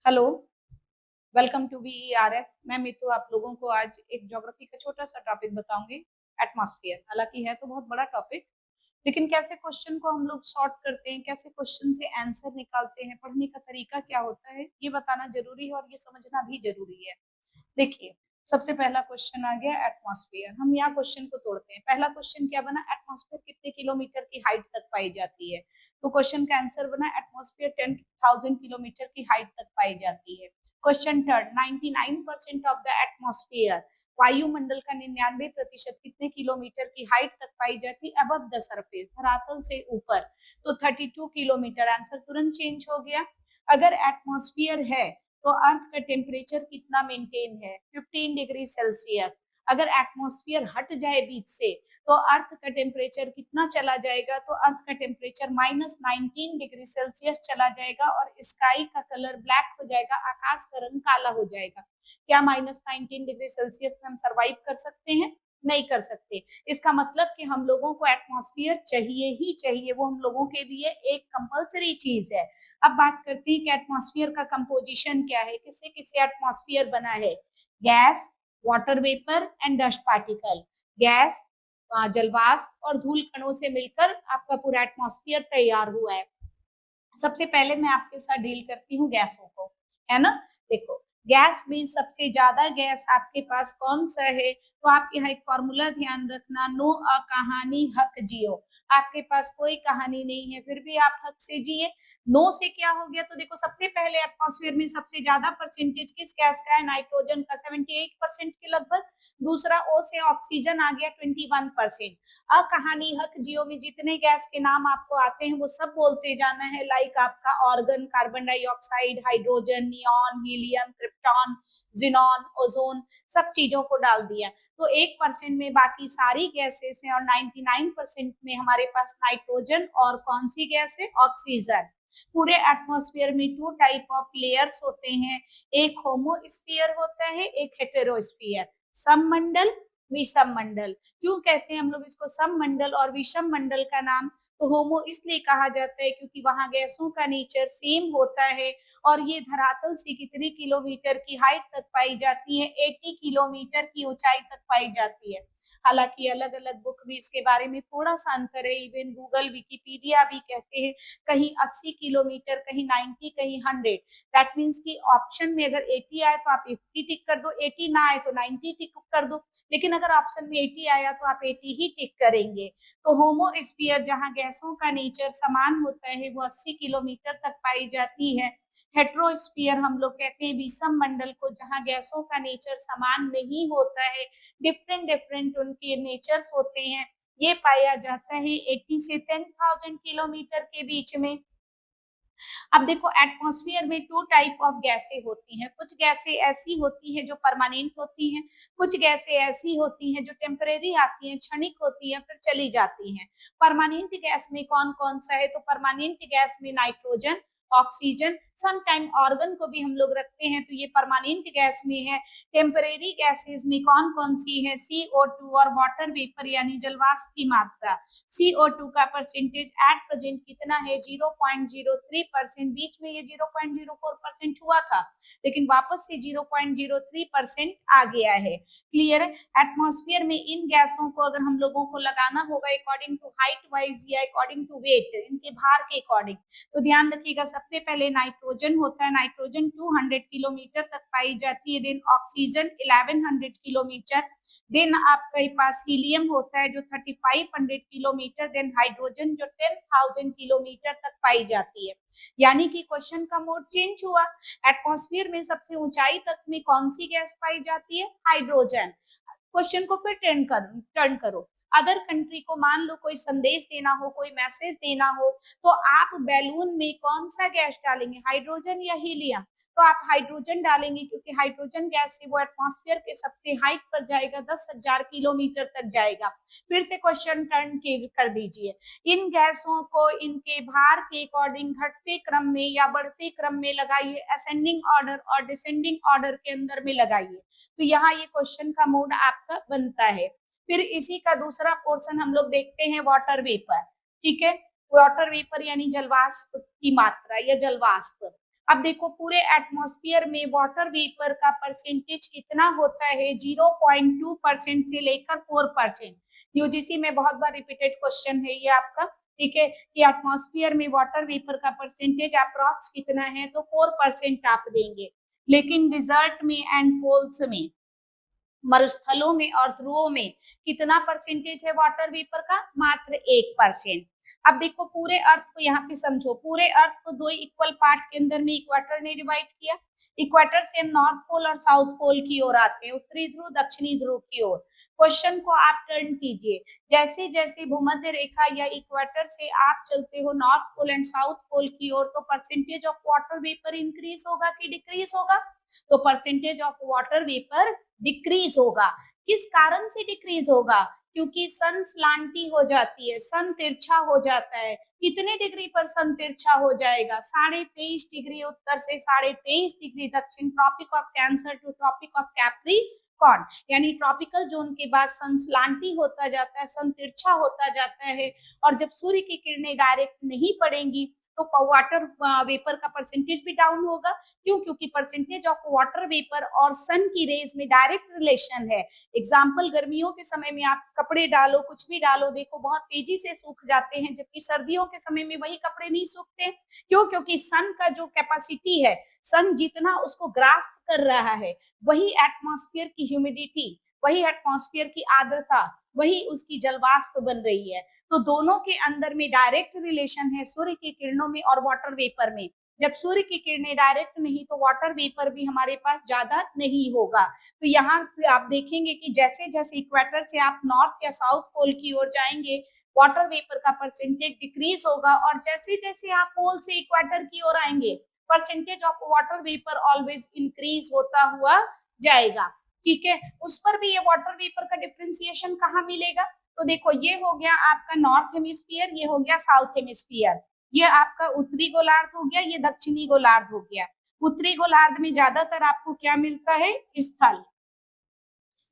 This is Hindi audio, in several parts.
Hello, welcome to वीईआरएफ। मैं मीतू आप लोगों को आज एक ज्योग्राफी का छोटा सा टॉपिक बताऊंगी, एटमॉस्फेयर। हालांकि है तो बहुत बड़ा टॉपिक, लेकिन कैसे क्वेश्चन को हम लोग सॉर्ट करते हैं, कैसे क्वेश्चन से आंसर निकालते हैं, पढ़ने का तरीका क्या होता है, ये बताना जरूरी है और ये समझना भी जरूरी है। देखिए, सबसे पहला क्वेश्चन आ गया एटमॉस्फेयर। हम यहाँ क्वेश्चन को तोड़ते हैं। पहला क्वेश्चन क्या बना, एटमॉस्फेयर कितने किलोमीटर की हाइट तक पाई जाती है। तो क्वेश्चन का आंसर बना एटमॉस्फेयर 10,000 किलोमीटर की हाइट तक पाई जाती है। Question third, 99% of the atmosphere, वायुमंडल का 99% कितने किलोमीटर की हाइट तक पाई जाती है अबव द सरफेस, धरातल से ऊपर। तो 32 किलोमीटर। आंसर तुरंत चेंज हो गया। अगर एटमॉस्फेयर है तो अर्थ का टेम्परेचर कितना मेंटेन है, 15 डिग्री सेल्सियस। अगर एटमॉस्फेयर हट जाए बीच से तो अर्थ का टेम्परेचर कितना चला जाएगा, तो अर्थ का टेम्परेचर -19 डिग्री सेल्सियस चला जाएगा और स्काई का कलर ब्लैक हो जाएगा, आकाश का रंग काला हो जाएगा। क्या -19 डिग्री सेल्सियस में हम सर्वाइव कर सकते हैं? नहीं कर सकते। इसका मतलब कि हम लोगों को एटमॉस्फेयर चाहिए ही चाहिए, वो हम लोगों के लिए एक कंपल्सरी चीज है। अब बात करते हैं कि एटमॉस्फेयर का कंपोजिशन क्या है, किससे किससे एटमॉस्फेयर बना है। Gas, water vapour and dust particle. Gas, जलवाष्प और धूल कणों से मिलकर आपका पूरा एटमॉस्फेयर तैयार हुआ है। सबसे पहले मैं आपके साथ डील करती हूँ गैसों को, है ना। देखो, गैस में सबसे ज्यादा गैस आपके पास कौन सा है, तो आप यहाँ एक फॉर्मूला ध्यान रखना, नो अ कहानी हक जियो। आपके पास कोई कहानी नहीं है फिर भी आप हक से जिए। नो से क्या हो गया, तो देखो सबसे पहले एटमॉस्फेयर में सबसे ज्यादा परसेंटेज किस गैस का है, नाइट्रोजन का 78% के लगभग। दूसरा ओ से ऑक्सीजन आ गया 21%। अब कहानी हक जियो में जितने गैस के नाम आपको आते हैं वो सब बोलते जाना है, लाइक आपका organ, carbon dioxide, hydrogen, neon, helium, krypton, xenon, ozone, सब चीजों को डाल दिया। तो 1% में बाकी सारी गैसेस हैं और 99% में हमारे पास नाइट्रोजन और कौन सी गैस है, ऑक्सीजन। पूरे एटमॉस्फेयर में टू टाइप ऑफ लेयर्स होते हैं, एक होमोस्फीयर होता है, एक हेटेरोस्फीयर। सममंडल, विषम मंडल। क्यों कहते हैं हम लोग इसको सम मंडल और विषम मंडल का नाम, तो होमो इसलिए कहा जाता है क्योंकि वहां गैसों का नेचर सेम होता है। और ये धरातल से कितने किलोमीटर की हाइट तक पाई जाती है, 80 किलोमीटर की ऊंचाई तक पाई जाती है। हालांकि अलग अलग बुक भी इसके बारे में थोड़ा सा अंतर है, इवन गूगल, विकिपीडिया भी कहते हैं कहीं 80 किलोमीटर, कहीं 90, कहीं 100। दैट मीन्स कि ऑप्शन में अगर 80 आए तो आप 80 टिक कर दो, 80 ना आए तो 90 टिक कर दो। लेकिन अगर ऑप्शन में 80 आया तो आप 80 ही टिक करेंगे। तो होमोस्फीयर जहां गैसों का नेचर समान होता है वो 80 किलोमीटर तक पाई जाती है। हेट्रोस्फीयर हम लोग कहते हैं विषम मंडल को, जहां गैसों का नेचर समान नहीं होता है, डिफरेंट डिफरेंट उनके नेचर्स होते हैं। ये पाया जाता है 80 से 10,000 किलोमीटर के बीच में। अब देखो, एटमॉस्फेयर में टू टाइप ऑफ गैसें होती हैं। कुछ गैसें ऐसी होती हैं जो परमानेंट होती हैं, कुछ गैसें ऐसी होती हैं जो टेम्परेरी आती हैं, क्षणिक होती हैं, फिर चली जाती हैं। परमानेंट गैस में कौन कौन सा है, तो परमानेंट गैस में nitrogen, oxygen, some time argon को भी हम लोग रखते हैं, तो ये परमानेंट गैस में है। टेम्परेरी गैसेस में कौन कौन सी है, CO2 और वाटर वेपर यानी जलवाष्प की मात्रा। CO2 का परसेंटेज एट प्रेजेंट कितना है, 0.03%। बीच में ये 0.04% हुआ था, लेकिन वापस से 0.03% आ गया है। क्लियर है। एटमॉस्फेयर में इन गैसों को अगर हम लोगों को लगाना होगा अकॉर्डिंग टू हाइट वाइज या अकॉर्डिंग टू वेट, इनके भार के अकॉर्डिंग, तो ध्यान रखिएगा सबसे पहले नाइट्रोजन होता है, नाइट्रोजन 200 किलोमीटर तक पाई जाती है। Then oxygen 1100 kilometre. देन आपके पास हीलियम होता है जो 3500 किलोमीटर। देन हाइड्रोजन जो 10,000 किलोमीटर तक पाई जाती है। यानी कि क्वेश्चन का मोड चेंज हुआ। एटमॉस्फेयर में सबसे ऊंचाई तक में कौन सी गैस पाई जाती है, हाइड्रोजन। क्वेश्चन को फिर टर्न करो। अदर कंट्री को मान लो कोई संदेश देना हो, कोई मैसेज देना हो, तो आप बैलून में कौन सा गैस डालेंगे, हाइड्रोजन या हीलियम। तो आप हाइड्रोजन डालेंगे क्योंकि हाइड्रोजन गैस से वो एटमॉस्फेयर के सबसे हाइट पर जाएगा, 10,000 किलोमीटर तक जाएगा। फिर से क्वेश्चन टर्न कर दीजिए। इन गैसों को इनके भार के अकॉर्डिंग घटते क्रम में या बढ़ते क्रम में लगाइए, असेंडिंग ऑर्डर और डिसेंडिंग ऑर्डर के अंदर में लगाइए। तो यहाँ ये क्वेश्चन का मोड आपका बनता है। फिर इसी का दूसरा पोर्शन हम लोग देखते हैं, वाटर वेपर। ठीक है, वाटर वेपर यानी जलवाष्प की मात्रा या जलवाष्प। अब देखो पूरे एटमॉस्फेयर में वाटर वेपर का परसेंटेज कितना होता है, 0.2% से लेकर 4%। यूजीसी में बहुत बार रिपीटेड क्वेश्चन है ये आपका, ठीक है, कि एटमॉस्फेयर में वाटर वेपर का परसेंटेज अप्रॉक्स कितना है, तो 4% आप देंगे। लेकिन डिजर्ट में एंड पोल्स में, मरुस्थलों में और ध्रुवों में कितना परसेंटेज है वाटर वेपर का, मात्र 1%। अब देखो पूरे अर्थ को यहाँ पे समझो, पूरे अर्थ को दो इक्वल पार्ट के अंदर में इक्वेटर ने डिवाइड किया। इक्वेटर से हम नॉर्थ पोल और साउथ पोल की ओर आते हैं, उत्तरी ध्रुव दक्षिणी ध्रुव की ओर। क्वेश्चन को आप टर्न कीजिए, जैसे जैसे भूमध्य रेखा या इक्वेटर से आप चलते हो north pole and south pole की ओर, तो percentage of water vapour increase होगा कि डिक्रीज होगा, तो percentage of water vapour decrease होगा। किस कारण से डिक्रीज होगा, क्योंकि सन स्लांटी हो जाती है, सन तिरछा हो जाता है। कितने डिग्री पर सन तिरछा हो जाएगा, 23.5 डिग्री उत्तर से 23.5 डिग्री दक्षिण, tropic of cancer to tropic of capricorn, यानी ट्रॉपिकल जोन के बाद सन स्लांटी होता जाता है, सन तिरछा होता जाता है। और जब सूर्य की किरणें डायरेक्ट नहीं पड़ेंगी तो वाटर वेपर का परसेंटेज भी डाउन होगा। क्यों, क्योंकि परसेंटेज ऑफ वाटर वेपर और सन की रेज में डायरेक्ट रिलेशन है। एग्जाम्पल, गर्मियों के समय में आप कपड़े डालो, कुछ भी डालो, देखो बहुत तेजी से सूख जाते हैं, जबकि सर्दियों के समय में वही कपड़े नहीं सूखते। क्यों, क्योंकि सन का जो कैपेसिटी है, सन जितना उसको ग्रास्प कर रहा है, वही एटमॉस्फेयर की ह्यूमिडिटी, वही एटमॉस्फेयर की आर्द्रता, वही उसकी जलवाष्प बन रही है। तो दोनों के अंदर में डायरेक्ट रिलेशन है सूर्य की किरणों में और वाटर वेपर में। जब सूर्य की किरणें डायरेक्ट नहीं, तो वाटर वेपर भी हमारे पास ज्यादा नहीं होगा। तो यहाँ आप देखेंगे कि जैसे जैसे इक्वेटर से आप नॉर्थ या साउथ पोल की ओर जाएंगे, वाटर वेपर का परसेंटेज डिक्रीज होगा, और जैसे जैसे आप पोल से इक्वेटर की ओर आएंगे, percentage of water vapour always increase होता हुआ जाएगा। ठीक है, उस पर भी ये वाटर वेपर का डिफ्रेंसिएशन कहाँ मिलेगा, तो देखो ये हो गया आपका नॉर्थ हेमिस्फीयर, ये हो गया साउथ हेमिस्फीयर, ये आपका उत्तरी गोलार्ध हो गया, ये दक्षिणी गोलार्ध हो गया। उत्तरी गोलार्ध में ज्यादातर आपको क्या मिलता है, स्थल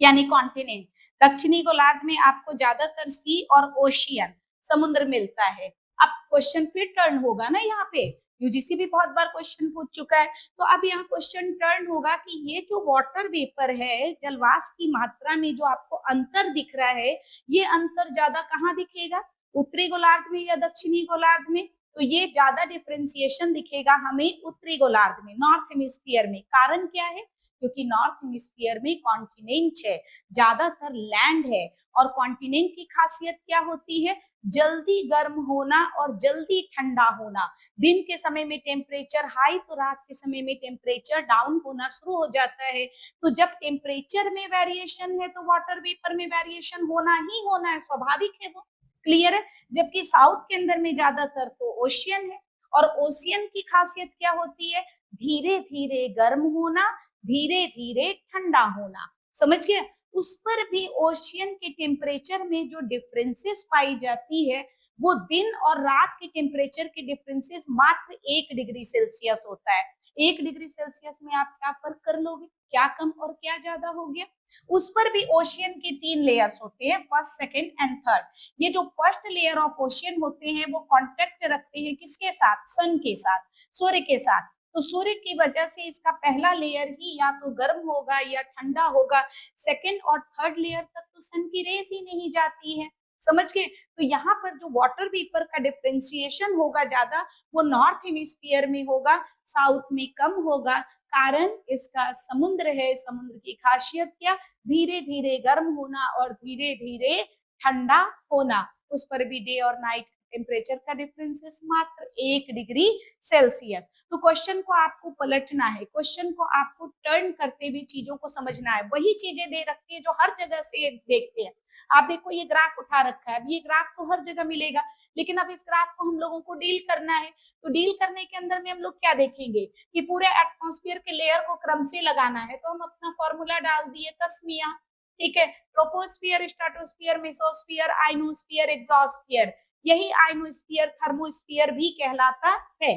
यानी कॉन्टिनेंट। दक्षिणी गोलार्ध में आपको ज्यादातर सी और ओशियन, समुद्र मिलता है। अब क्वेश्चन फिर टर्न होगा ना, यहाँ पे यूजीसी भी बहुत बार क्वेश्चन पूछ चुका है, तो अब यहाँ क्वेश्चन टर्न होगा कि ये जो वाटर वेपर है, जलवाष्प की मात्रा में जो आपको अंतर दिख रहा है, ये अंतर ज्यादा कहाँ दिखेगा, उत्तरी गोलार्ध में या दक्षिणी गोलार्ध में, तो ये ज्यादा डिफ्रेंसिएशन दिखेगा हमें उत्तरी गोलार्ध में, नॉर्थ हेमिस्फीयर में। कारण क्या है, क्योंकि नॉर्थ हेमिस्फीयर में कॉन्टिनेंट है, ज्यादातर लैंड है, और कॉन्टिनेंट की खासियत क्या होती है, जल्दी गर्म होना और जल्दी ठंडा होना। दिन के समय में टेम्परेचर हाई, तो रात के समय में टेम्परेचर डाउन होना शुरू हो जाता है। तो जब टेम्परेचर में वेरिएशन है, तो वाटर वेपर में वेरिएशन होना ही होना है, स्वाभाविक है वो, क्लियर है। जबकि साउथ के अंदर में ज्यादातर तो ओशियन है, और ओशियन की खासियत क्या होती है, धीरे धीरे गर्म होना, धीरे धीरे ठंडा होना, समझ गए। उस पर भी ओशियन के टेम्परेचर में जो डिफरेंसेस पाई जाती है, वो दिन और रात के टेम्परेचर के डिफरेंसेस मात्र 1 डिग्री सेल्सियस होता है। 1 डिग्री सेल्सियस में आप क्या फर्क कर लोगे, क्या कम और क्या ज्यादा हो गया। उस पर भी ओशियन के 3 लेयर्स होते हैं, फर्स्ट, सेकेंड एंड थर्ड। ये जो फर्स्ट लेयर ऑफ ओशियन होते हैं, वो कॉन्टेक्ट रखते हैं किसके साथ, सन के साथ, सूर्य के साथ। तो सूर्य की वजह से इसका पहला लेयर ही या तो गर्म होगा या ठंडा होगा। सेकेंड और थर्ड लेयर तक तो सन की रेस ही नहीं जाती है, समझ गए। तो यहाँ पर जो वाटर वेपर का डिफ्रेंसिएशन होगा ज्यादा, वो नॉर्थ हेमिस्फीयर में होगा, साउथ में कम होगा। कारण इसका समुद्र है, समुद्र की खासियत क्या, धीरे धीरे गर्म होना और धीरे धीरे ठंडा होना। उस पर भी डे और नाइट टेम्परेचर का डिफरेंस मात्र 1 डिग्री सेल्सियस। तो क्वेश्चन को आपको पलटना है, क्वेश्चन को आपको टर्न करते हुए चीजों को समझना है। वही चीजें दे रखती है जो हर जगह से देखते हैं। आप देखो ये ग्राफ उठा रखा है, अब ये ग्राफ तो हर जगह मिलेगा, लेकिन अब इस ग्राफ को हम लोगों को डील करना है। तो डील करने के अंदर में हम लोग क्या देखेंगे कि पूरे एटमॉस्फेयर के लेयर को क्रम से लगाना है। तो हम अपना फॉर्मूला डाल दिए, तस्मिया, ठीक है, troposphere, stratosphere, mesosphere, ionosphere, exosphere. यही आइनोस्फियर थर्मोस्फियर भी कहलाता है।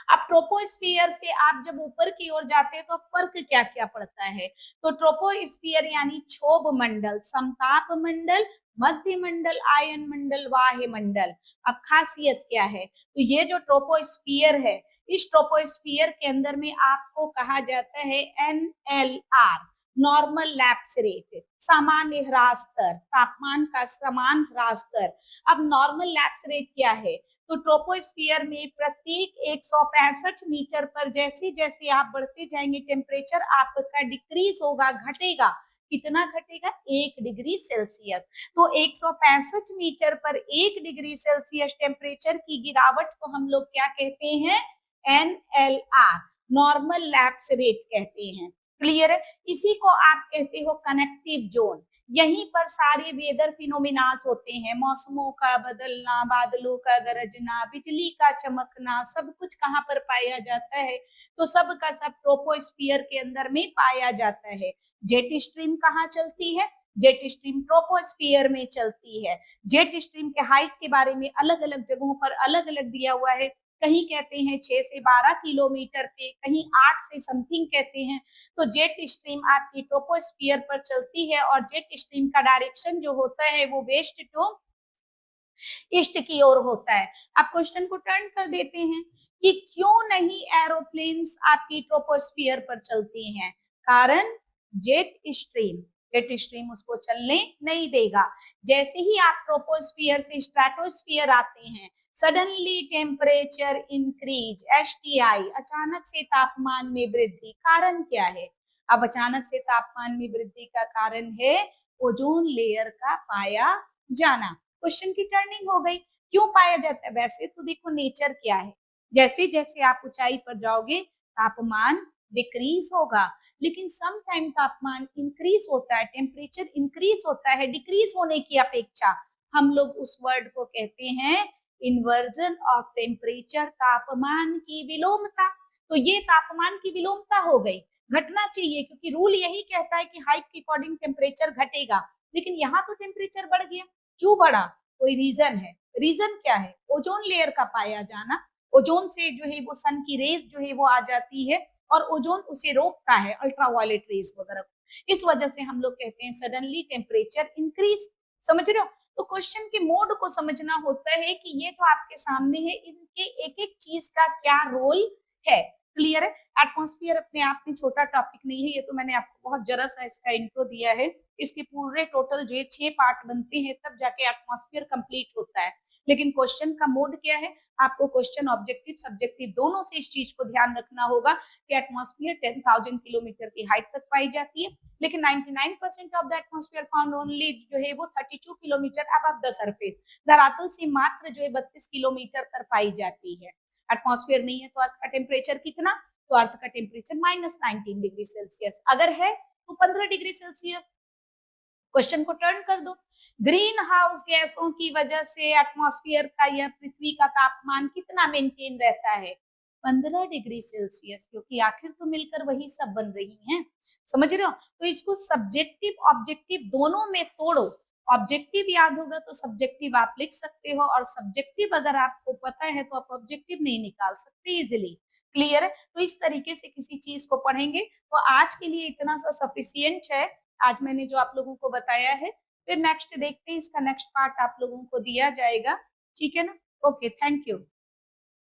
अब ट्रोपोस्फियर से आप जब ऊपर की ओर जाते हैं तो फर्क क्या क्या पड़ता है, तो ट्रोपोस्फियर यानी क्षोभ मंडल, समताप मंडल, मध्य मंडल, आयन मंडल, वाह्य मंडल। अब खासियत क्या है, तो ये जो ट्रोपोस्फियर है, इस ट्रोपोस्फियर के अंदर में आपको कहा जाता है NLR, नॉर्मल लैप्स रेट, सामान्य ह्रास दर, तापमान का समान ह्रास दर। अब नॉर्मल लैप्स रेट क्या है? तो ट्रोपोस्फियर में प्रत्येक 165 मीटर पर जैसे जैसे आप बढ़ते जाएंगे टेम्परेचर आपका डिक्रीज होगा, घटेगा। कितना घटेगा? 1 डिग्री सेल्सियस। तो 165 मीटर पर 1 डिग्री सेल्सियस टेम्परेचर की गिरावट को हम लोग क्या कहते हैं? NLR, नॉर्मल लैप्स रेट कहते हैं। क्लियर है? इसी को आप कहते हो कनेक्टिव जोन। यहीं पर सारे वेदर फिनोमिनाज होते हैं, मौसमों का बदलना, बादलों का गरजना, बिजली का चमकना, सब कुछ कहाँ पर पाया जाता है? तो सब का सब ट्रोपोस्फियर के अंदर में पाया जाता है। जेट स्ट्रीम कहाँ चलती है? जेट स्ट्रीम ट्रोपोस्फियर में चलती है। जेट स्ट्रीम के हाइट के बारे में अलग अलग जगहों पर अलग अलग दिया हुआ है। कहीं कहते हैं 6 से 12 किलोमीटर पे, कहीं 8 से समथिंग कहते हैं। तो जेट स्ट्रीम आपकी ट्रोपोस्फियर पर चलती है और जेट स्ट्रीम का डायरेक्शन जो होता है वो वेस्ट टू ईस्ट की ओर होता है। अब क्वेश्चन को टर्न कर देते हैं कि क्यों नहीं एरोप्लेन्स आपकी ट्रोपोस्फियर पर चलती हैं? कारण जेट स्ट्रीम उसको चलने नहीं देगा। जैसे ही आप ट्रोपोस्फियर से स्ट्रेटोस्फियर आते हैं, सडनली टेम्परेचर इंक्रीज, STI, अचानक से तापमान में वृद्धि। कारण क्या है? अब अचानक से तापमान में वृद्धि का कारण है ओजोन लेयर का पाया जाना। क्वेश्चन की टर्निंग हो गई। क्यों पाया जाता है? वैसे तो देखो नेचर क्या है, जैसे जैसे आप ऊंचाई पर जाओगे तापमान डिक्रीज होगा, लेकिन सम टाइम तापमान इंक्रीज होता है, टेम्परेचर इंक्रीज होता है डिक्रीज होने की अपेक्षा। हम लोग उस वर्ड को कहते हैं इन्वर्जन ऑफ टेम्परेचर, तापमान की विलोमता। तो ये तापमान की विलोमता हो गई। घटना चाहिए क्योंकि रूल यही कहता है कि हाइट के अकॉर्डिंग टेम्परेचर घटेगा, लेकिन यहाँ तो टेम्परेचर बढ़ गया। क्यों बढ़ा? कोई रीजन है। रीजन क्या है? ओजोन लेयर का पाया जाना। ओजोन से जो है वो सन की रेज जो है वो आ जाती है और ओजोन उसे रोकता है, अल्ट्रावायलेट रेज वगैरह। इस वजह से हम लोग कहते हैं सडनली टेम्परेचर इंक्रीज। समझ रहे हो? तो क्वेश्चन के मोड को समझना होता है कि ये जो आपके सामने है इनके एक एक चीज का क्या रोल है। क्लियर है? एटमॉस्फेयर अपने आप में छोटा टॉपिक नहीं है, ये तो मैंने आपको बहुत जरा सा इसका इंट्रो दिया है। इसके पूरे टोटल जो 6 पार्ट बनते हैं तब जाके एटमॉस्फेयर कंप्लीट होता है। लेकिन क्वेश्चन का मोड क्या है? आपको क्वेश्चन ऑब्जेक्टिव सब्जेक्टिव दोनों से इस चीज को ध्यान रखना होगा कि एटमॉस्फेयर 10,000 किलोमीटर की हाइट तक पाई जाती है, लेकिन 99% of the atmosphere found only जो है वो 32 किलोमीटर अबव द सरफेस, धरातल से मात्र जो है 32 किलोमीटर पर पाई जाती है। एटमॉस्फेयर नहीं है तो अर्थ का टेम्परेचर कितना? तो अर्थ का टेम्परेचर -19 डिग्री सेल्सियस। अगर है तो 15 डिग्री सेल्सियस। क्वेश्चन को टर्न कर दो। ग्रीन हाउस गैसों की वजह से एटमॉस्फेयर का या पृथ्वी का तापमान कितना मेंटेन रहता है? 15 डिग्री सेल्सियस, क्योंकि आखिर तो मिलकर वही सब बन रही हैं। समझ रहे हो? तो इसको सब्जेक्टिव ऑब्जेक्टिव दोनों में तोड़ो। ऑब्जेक्टिव याद होगा तो सब्जेक्टिव आप लिख सकते हो, और सब्जेक्टिव अगर आपको पता है तो आप ऑब्जेक्टिव नहीं निकाल सकते इजिली। क्लियर है? तो इस तरीके से किसी चीज को पढ़ेंगे। तो आज के लिए इतना सा सफिशियंट है, आज मैंने जो आप लोगों को बताया है। फिर नेक्स्ट देखते हैं, इसका नेक्स्ट पार्ट आप लोगों को दिया जाएगा। ठीक है ना? Okay, thank you.